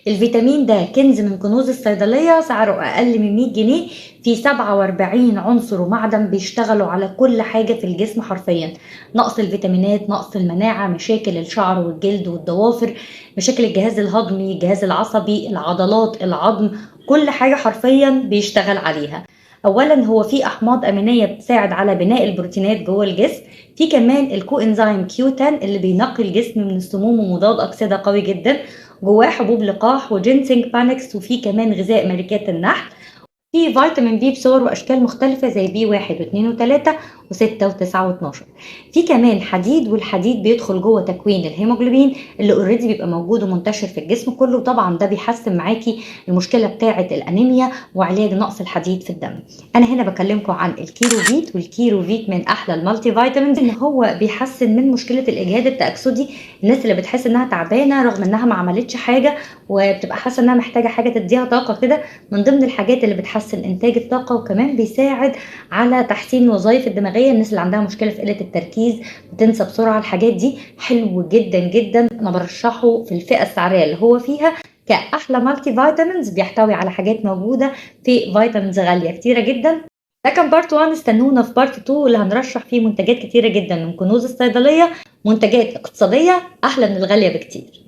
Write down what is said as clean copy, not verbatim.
الفيتامين ده كنز من كنوز الصيدلية، سعره أقل من 100 جنيه. فيه 47 عنصر ومعدن بيشتغلوا على كل حاجة في الجسم حرفيا. نقص الفيتامينات، نقص المناعة، مشاكل الشعر والجلد والضوافر، مشاكل الجهاز الهضمي، الجهاز العصبي، العضلات، العظم، كل حاجة حرفيا بيشتغل عليها. أولا هو فيه أحماض أمينية بتساعد على بناء البروتينات جوه الجسم. في كمان الكو انزيم كيو 10 اللي بينقي الجسم من السموم ومضاد أكسدة قوي جدا. جواه حبوب لقاح وجينسينج بانكس، وفي كمان غذاء ملكات النحل. في فيتامين بي بصور واشكال مختلفه زي بي 1 و2 و3 و6 و9 و12. في كمان حديد، والحديد بيدخل جوه تكوين الهيموجلوبين اللي اوريدي بيبقى موجود ومنتشر في الجسم كله. طبعا ده بيحسن معاكي المشكله بتاعه الانيميا وعلاج نقص الحديد في الدم. انا هنا بكلمكم عن الكيروفيت، والكيروفيت من احلى المالتي فيتامينز، ان هو بيحسن من مشكله الاجهاد التاكسدي. الناس اللي بتحس انها تعبانه رغم انها ما عملتش حاجه وبتبقى حاسه انها محتاجه حاجه تديها طاقه كده، من ضمن الحاجات اللي بتحسن انتاج الطاقه. وكمان بيساعد على تحسين الوظائف الدماغيه، الناس اللي عندها مشكله في قله التركيز، بتنسى بسرعه. الحاجات دي حلو جدا جدا، انا برشحه في الفئه السعريه اللي هو فيها كاحلى مالتي فيتامينز. بيحتوي على حاجات موجوده في فيتامينز غاليه كتيره جدا. ده كان بارت 1، استنونا في بارت 2 اللي هنرشح فيه منتجات كتيره جدا من كنوز الصيدليه، منتجات اقتصاديه احلى من الغاليه بكتير.